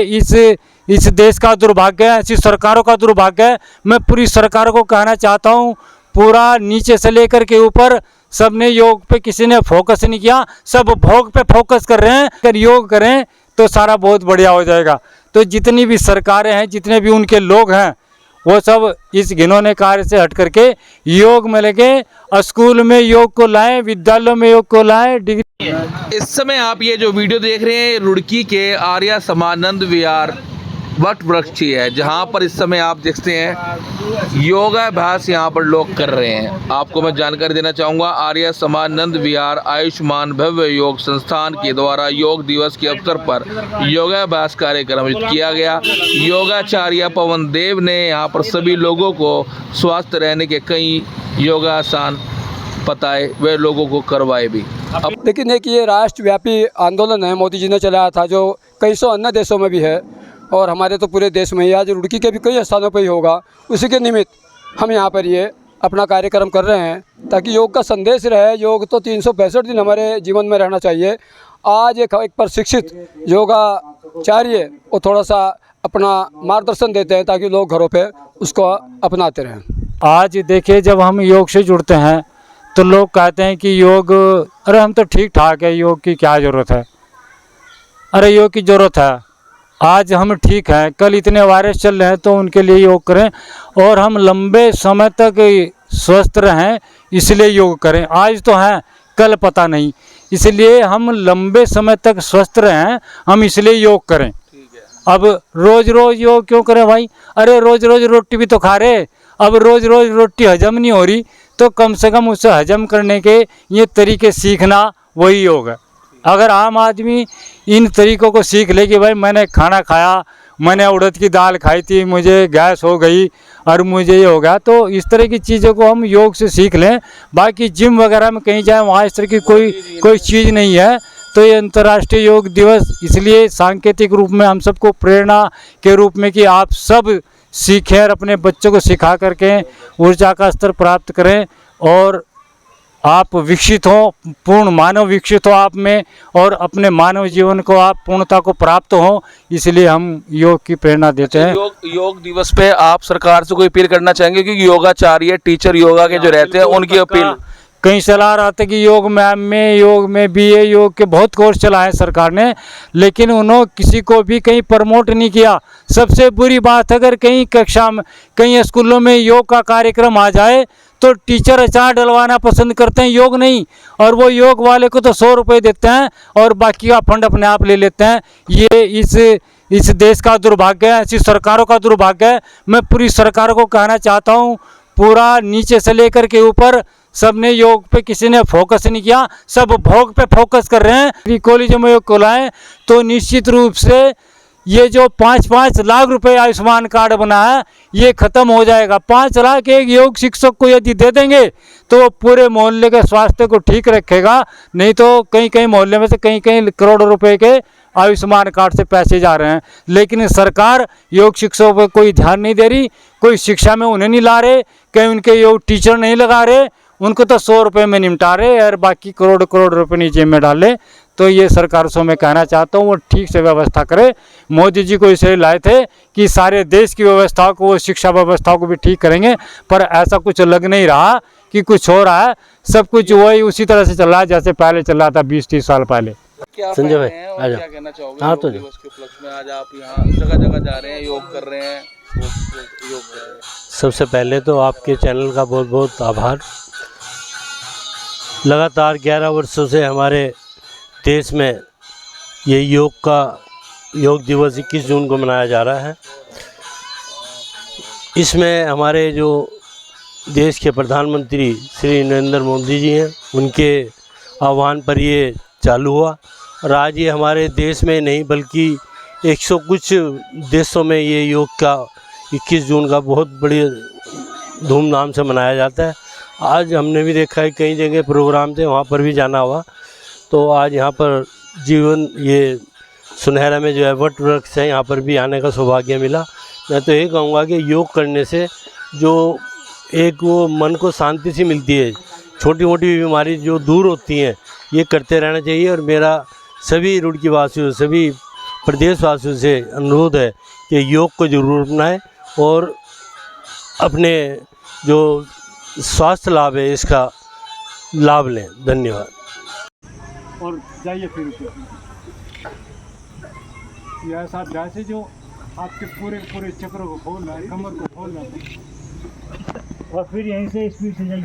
इस देश का दुर्भाग्य है, ऐसी सरकारों का दुर्भाग्य है। मैं पूरी सरकारों को कहना चाहता हूँ, पूरा नीचे से लेकर के ऊपर सबने योग पे किसी ने फोकस नहीं किया, सब भोग पे फोकस कर रहे हैं। अगर योग करें तो सारा बहुत बढ़िया हो जाएगा। तो जितनी भी सरकारें हैं, जितने भी उनके लोग हैं, वो सब इस घिनौने कार्य से हट करके योग में लगे, स्कूल में योग को लाएं, विद्यालयों में योग को लाएं। डिग्री इस समय आप ये जो वीडियो देख रहे हैं रुड़की के आर्य समानंद विहार वट वृक्ष है, जहाँ पर इस समय आप देखते हैं योगाभ्यास यहाँ पर लोग कर रहे हैं। आपको मैं जानकारी देना चाहूँगा, आर्य समानंद विहार आयुष्मान भव्य योग संस्थान के द्वारा योग दिवस के अवसर पर योगाभ्यास कार्यक्रम आयोजित किया गया। योगाचार्य पवन देव ने यहाँ पर सभी लोगों को स्वस्थ रहने के कई योगासन बताए, वे लोगों को करवाए भी। लेकिन एक ये राष्ट्रव्यापी आंदोलन है, मोदी जी ने चलाया था, जो कई सौ अन्य देशों में भी है और हमारे तो पूरे देश में ही, आज रुड़की के भी कई स्थानों पर ही होगा। उसी के निमित्त हम यहाँ पर ये अपना कार्यक्रम कर रहे हैं ताकि योग का संदेश रहे। योग तो 365 दिन हमारे जीवन में रहना चाहिए। आज एक प्रशिक्षित योगाचार्य वो थोड़ा सा अपना मार्गदर्शन देते हैं ताकि लोग घरों पे उसको अपनाते रहें। आज देखिए, जब हम योग से जुड़ते हैं तो लोग कहते हैं कि योग, अरे हम तो ठीक ठाक है, योग की क्या ज़रूरत है, अरे योग की ज़रूरत है। आज हम ठीक हैं, कल इतने वायरस चल रहे हैं तो उनके लिए योग करें, और हम लंबे समय तक स्वस्थ रहें इसलिए योग करें। आज तो हैं, कल पता नहीं, इसलिए हम लंबे समय तक स्वस्थ रहें, हम इसलिए योग करें। अब रोज़ रोज़ योग क्यों करें भाई? अरे रोज़ रोज़ रोटी भी तो खा रहे, अब रोज़ रोज़ रोटी हजम नहीं हो रही, तो कम से कम उसे हजम करने के ये तरीके सीखना वही योग है। अगर आम आदमी इन तरीक़ों को सीख ले कि भाई मैंने खाना खाया, मैंने उड़द की दाल खाई थी, मुझे गैस हो गई और मुझे ये हो गया, तो इस तरह की चीज़ों को हम योग से सीख लें। बाकी जिम वगैरह में कहीं जाए, वहाँ इस तरह की कोई चीज़ नहीं है। तो ये अंतर्राष्ट्रीय योग दिवस इसलिए सांकेतिक रूप में हम सबको प्रेरणा के रूप में कि आप सब सीखें और अपने बच्चों को सिखा करके ऊर्जा का स्तर प्राप्त करें और आप विकसित हो, पूर्ण मानव विकसित हो आप में, और अपने मानव जीवन को आप पूर्णता को प्राप्त हो, इसलिए हम योग की प्रेरणा देते हैं। योग दिवस पे आप सरकार से कोई अपील करना चाहेंगे? क्योंकि योगाचार्य टीचर योगा के जो रहते हैं उनकी अपील कहीं सलाह रहा था कि योग में BA योग के बहुत कोर्स चलाए सरकार ने, लेकिन उन्होंने किसी को भी कहीं प्रमोट नहीं किया। सबसे बुरी बात, अगर कहीं कक्षा में, कहीं स्कूलों में योग का कार्यक्रम आ जाए तो टीचर अचार डलवाना पसंद करते हैं, योग नहीं, और वो योग वाले को तो 100 रुपये देते हैं और बाकी का फंड अपने आप ले लेते हैं। ये इस देश का दुर्भाग्य है, ऐसी सरकारों का दुर्भाग्य है। मैं पूरी सरकारों को कहना चाहता हूँ, पूरा नीचे से लेकर के ऊपर सबने योग पे किसी ने फोकस नहीं किया, सब भोग पे फोकस कर रहे हैं। कॉलेजों में योग को लाएं तो निश्चित रूप से ये जो 5-5 लाख रुपए आयुष्मान कार्ड बना है ये ख़त्म हो जाएगा। 5 लाख एक योग शिक्षक को यदि दे देंगे तो वो पूरे मोहल्ले के स्वास्थ्य को ठीक रखेगा। नहीं तो कहीं मोहल्ले में से कहीं करोड़ों रुपए के आयुष्मान कार्ड से पैसे जा रहे हैं, लेकिन सरकार योग शिक्षकों पर कोई ध्यान नहीं दे रही, कोई शिक्षा में उन्हें नहीं ला रहे, कहीं उनके योग टीचर नहीं लगा रहे, उनको तो 100 रुपये में निपटा रहे और बाकी करोड़ रुपये नीचे में डाले। तो ये सरकार से मैं कहना चाहता हूँ वो ठीक से व्यवस्था करे। मोदी जी को इसलिए लाए थे कि सारे देश की व्यवस्थाओं को, वो शिक्षा व्यवस्थाओं को भी ठीक करेंगे, पर ऐसा कुछ लग नहीं रहा कि कुछ हो रहा है। सब कुछ वही उसी तरह से चल रहा है जैसे पहले चल रहा था 20-30 साल पहले। संजय भाई, क्या कहना चाहोगे? हाँ, तो दिवस के उपलक्ष्य में आज आप यहाँ जगह जा रहे हैं, योग कर रहे हैं, योग कर रहे हैं। सबसे पहले तो आपके चैनल का बहुत बहुत आभार। लगातार 11 वर्षों से हमारे देश में ये योग दिवस 21 जून को मनाया जा रहा है। इसमें हमारे जो देश के प्रधानमंत्री श्री नरेंद्र मोदी जी हैं, उनके आह्वान पर ये चालू हुआ और आज ये हमारे देश में नहीं बल्कि 100 कुछ देशों में ये योग का 21 जून का बहुत बड़ी धूमधाम से मनाया जाता है। आज हमने भी देखा है कई जगह प्रोग्राम थे, वहाँ पर भी जाना हुआ, तो आज यहाँ पर ये सुनहरा में जो है वट वृक्ष है, यहाँ पर भी आने का सौभाग्य मिला। मैं तो ये कहूँगा कि योग करने से जो एक वो मन को शांति सी मिलती है, छोटी मोटी बीमारी जो दूर होती हैं, ये करते रहना चाहिए। और मेरा सभी रुड़की वासियों, सभी प्रदेशवासियों से अनुरोध है कि योग को जरूर अपनाएं और अपने जो स्वास्थ्य लाभ है इसका लाभ लें। धन्यवाद। और जाइए फिर ये ऐसा अभ्यास है जो आपके पूरे चक्र को खोलना है, कमर को खोलना है। और फिर यहीं से स्पीड से जाइए।